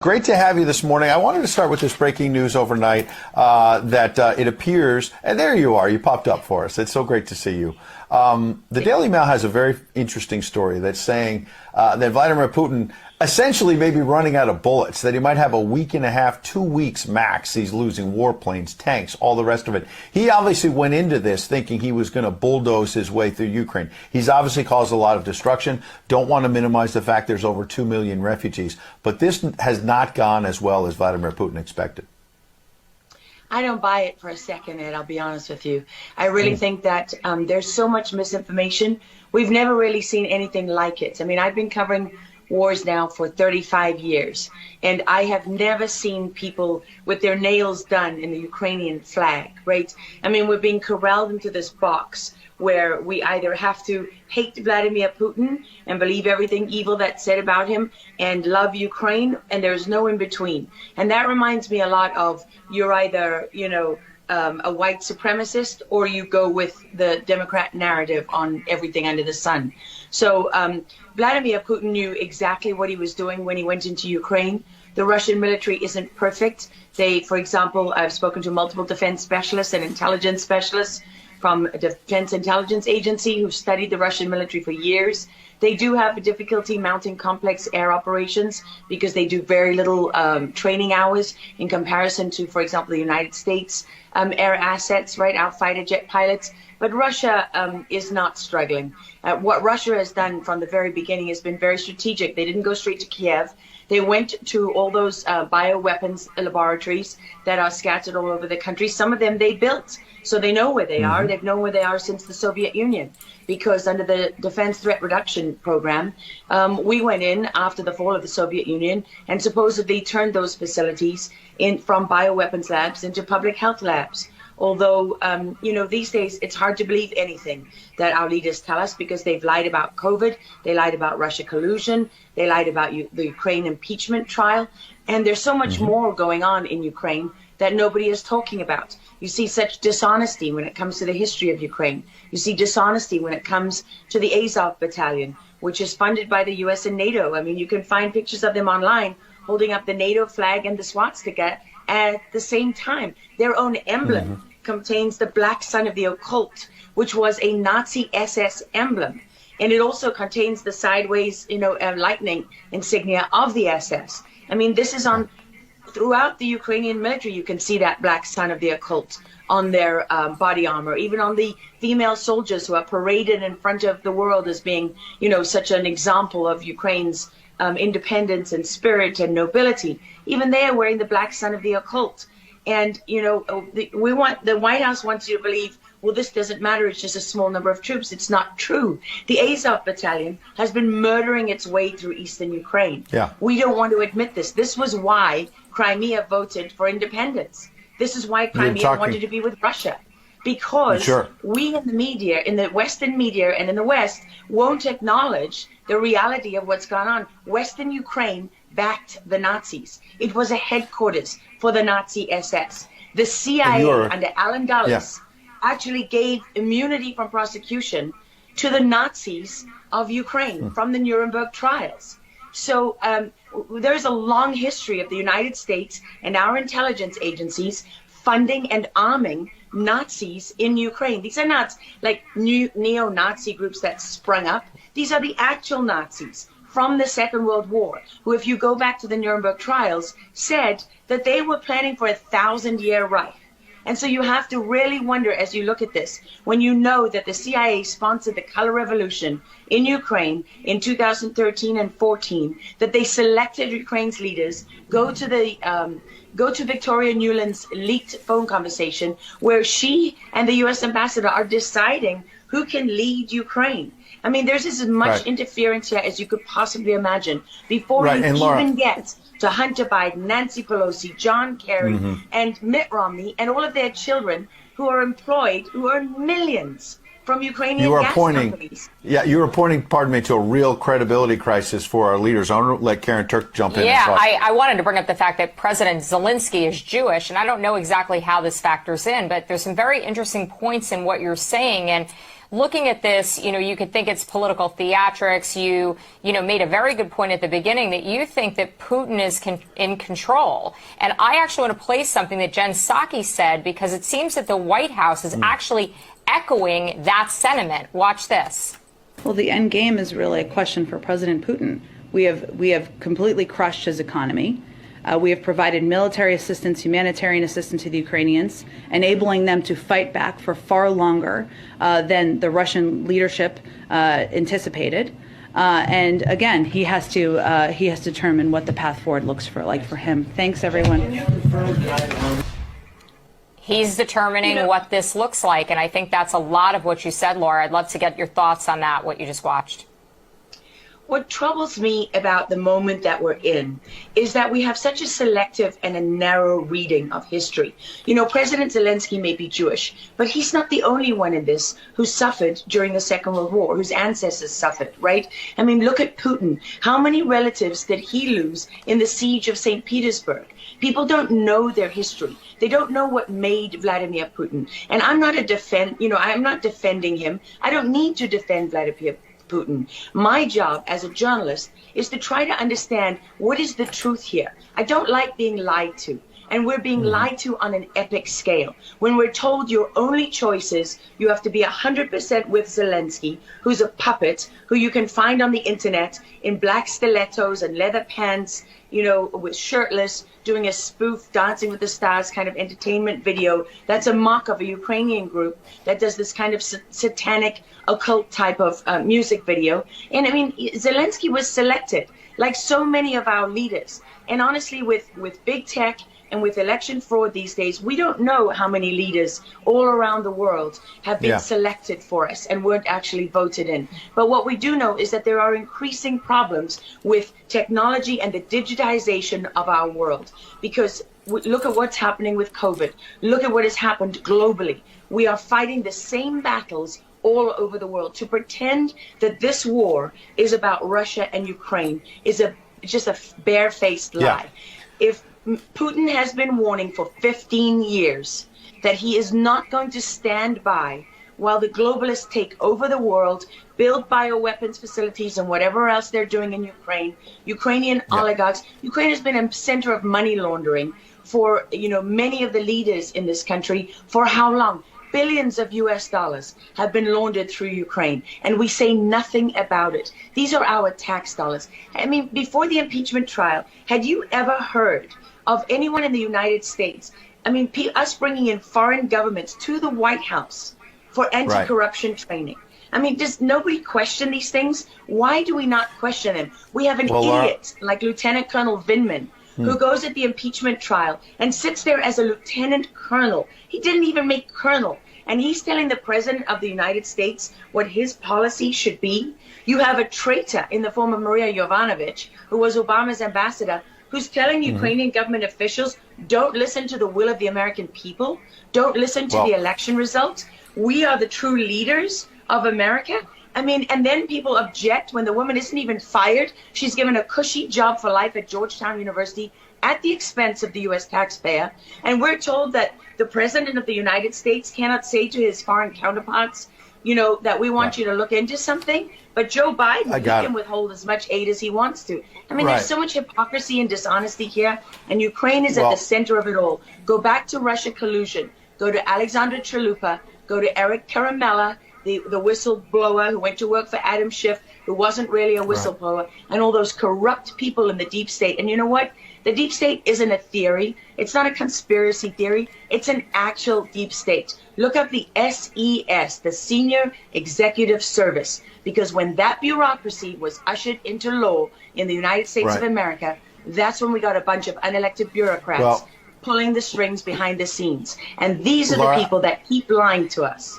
Great to have you this morning. I wanted to start with this breaking news overnight that it appears, and there you are, you popped up for us. It's so great to see you. The Daily Mail has a very interesting story that's saying that Vladimir Putin essentially may be running out of bullets, that he might have a week and a half, 2 weeks max. He's losing warplanes, tanks, all the rest of it. He obviously went into this thinking he was going to bulldoze his way through Ukraine. He's obviously caused a lot of destruction. Don't want to minimize the fact there's over 2 million refugees. But this has not gone as well as Vladimir Putin expected. I don't buy it for a second, Ed, I'll be honest with you. I really think that there's so much misinformation. We've never really seen anything like it. I mean, I've been covering wars now for 35 years, and I have never seen people with their nails done in the Ukrainian flag, right? I mean, we're being corralled into this box where we either have to hate Vladimir Putin and believe everything evil that's said about him and love Ukraine, and there's no in between. And that reminds me a lot of you're either, a white supremacist, or you go with the Democrat narrative on everything under the sun. So Vladimir Putin knew exactly what he was doing when he went into Ukraine. The Russian military isn't perfect. They, for example, I've spoken to multiple defense specialists and intelligence specialists from a Defense Intelligence Agency who've studied the Russian military for years. They do have a difficulty mounting complex air operations because they do very little training hours in comparison to, for example, the United States air assets, right, our fighter jet pilots. But Russia is not struggling. What Russia has done from the very beginning has been very strategic. They didn't go straight to Kiev. They went to all those bioweapons laboratories that are scattered all over the country. Some of them they built, so they know where they are. They've known where they are since the Soviet Union, because under the Defense Threat Reduction Program, we went in after the fall of the Soviet Union and supposedly turned those facilities from bioweapons labs into public health labs. Although, these days it's hard to believe anything that our leaders tell us, because they've lied about COVID, they lied about Russia collusion, they lied about the Ukraine impeachment trial, and there's so much more going on in Ukraine that nobody is talking about. You see such dishonesty when it comes to the history of Ukraine. You see dishonesty when it comes to the Azov battalion, which is funded by the US and NATO. I mean, you can find pictures of them online holding up the NATO flag and the swastika at the same time. Their own emblem contains the black sun of the occult, which was a Nazi SS emblem. And it also contains the sideways, lightning insignia of the SS. I mean, this is on throughout the Ukrainian military. You can see that black sun of the occult on their body armor, even on the female soldiers who are paraded in front of the world as being, such an example of Ukraine's independence and spirit and nobility. Even they are wearing the black sun of the occult. And, the White House wants you to believe, well, this doesn't matter, it's just a small number of troops. It's not true. The Azov battalion has been murdering its way through eastern Ukraine. Yeah. We don't want to admit this. This was why Crimea voted for independence. This is why Crimea wanted to be with Russia. Because we in the media, in the Western media and in the West, won't acknowledge the reality of what's gone on. Western Ukraine backed the Nazis. It was a headquarters for the Nazi SS. The CIA under Alan Dulles actually gave immunity from prosecution to the Nazis of Ukraine from the Nuremberg trials. So there's a long history of the United States and our intelligence agencies funding and arming Nazis in Ukraine. These are not like new neo-Nazi groups that sprung up. These are the actual Nazis from the Second World War, who, if you go back to the Nuremberg trials, said that they were planning for a 1,000-year Reich. And so you have to really wonder, as you look at this, when you know that the CIA sponsored the color revolution in Ukraine in 2013 and 14, that they selected Ukraine's leaders, go to Victoria Nuland's leaked phone conversation where she and the U.S. ambassador are deciding who can lead Ukraine. I mean, there's as much interference here as you could possibly imagine before you even get to Hunter Biden, Nancy Pelosi, John Kerry, and Mitt Romney, and all of their children who are employed, who earn millions from Ukrainian gas companies. Yeah, you were pointing, pardon me, to a real credibility crisis for our leaders. I want to let Karen Turk jump in. Yeah, I wanted to bring up the fact that President Zelensky is Jewish, and I don't know exactly how this factors in, but there's some very interesting points in what you're saying. And looking at this, you could think it's political theatrics. You made a very good point at the beginning that you think that Putin is in control. And I actually want to play something that Jen Psaki said, because it seems that the White House is actually echoing that sentiment. Watch this. Well, the end game is really a question for President Putin. We have completely crushed his economy. We have provided military assistance, humanitarian assistance to the Ukrainians, enabling them to fight back for far longer than the Russian leadership anticipated. And again, he has to determine what the path forward looks like for him. Thanks, everyone. He's determining what this looks like, and I think that's a lot of what you said, Laura. I'd love to get your thoughts on that, what you just watched. What troubles me about the moment that we're in is that we have such a selective and a narrow reading of history. President Zelensky may be Jewish, but he's not the only one in this who suffered during the Second World War, whose ancestors suffered, right? I mean, look at Putin. How many relatives did he lose in the siege of St. Petersburg? People don't know their history. They don't know what made Vladimir Putin. And I'm not I'm not defending him. I don't need to defend Vladimir Putin. My job as a journalist is to try to understand what is the truth here. I don't like being lied to. And we're being lied to on an epic scale. When we're told your only choice is you have to be 100% with Zelensky, who's a puppet, who you can find on the internet in black stilettos and leather pants, with shirtless, doing a spoof Dancing with the Stars kind of entertainment video. That's a mock of a Ukrainian group that does this kind of satanic occult type of music video. And I mean, Zelensky was selected like so many of our leaders. And honestly, with big tech and with election fraud these days, we don't know how many leaders all around the world have been selected for us and weren't actually voted in. But what we do know is that there are increasing problems with technology and the digitization of our world. Because look at what's happening with COVID. Look at what has happened globally. We are fighting the same battles all over the world. To pretend that this war is about Russia and Ukraine is just a barefaced lie. If Putin has been warning for 15 years that he is not going to stand by while the globalists take over the world, build bioweapons facilities and whatever else they're doing in Ukraine, Ukrainian oligarchs. Ukraine has been a center of money laundering for many of the leaders in this country. For how long? Billions of US dollars have been laundered through Ukraine, and we say nothing about it. These are our tax dollars. I mean, before the impeachment trial, had you ever heard of anyone in the United States, I mean, us bringing in foreign governments to the White House for anti-corruption training? I mean, does nobody question these things? Why do we not question them? We have an idiot like Lieutenant Colonel Vindman, who goes at the impeachment trial and sits there as a lieutenant colonel. He didn't even make colonel. And he's telling the president of the United States what his policy should be. You have a traitor in the form of Maria Yovanovitch, who was Obama's ambassador, who's telling Ukrainian government officials, don't listen to the will of the American people. Don't listen to the election results. We are the true leaders of America. I mean, and then people object when the woman isn't even fired. She's given a cushy job for life at Georgetown University at the expense of the U.S. taxpayer. And we're told that the president of the United States cannot say to his foreign counterparts, that we want you to look into something. But Joe Biden, he can withhold as much aid as he wants to. I mean, there's so much hypocrisy and dishonesty here. And Ukraine is at the center of it all. Go back to Russia collusion. Go to Alexandra Chalupa. Go to Eric Karamella, the whistleblower who went to work for Adam Schiff, who wasn't really a whistleblower, and all those corrupt people in the deep state. And you know what? The deep state isn't a theory. It's not a conspiracy theory. It's an actual deep state. Look up the SES, the Senior Executive Service, because when that bureaucracy was ushered into law in the United States of America, that's when we got a bunch of unelected bureaucrats pulling the strings behind the scenes. And these are the people that keep lying to us.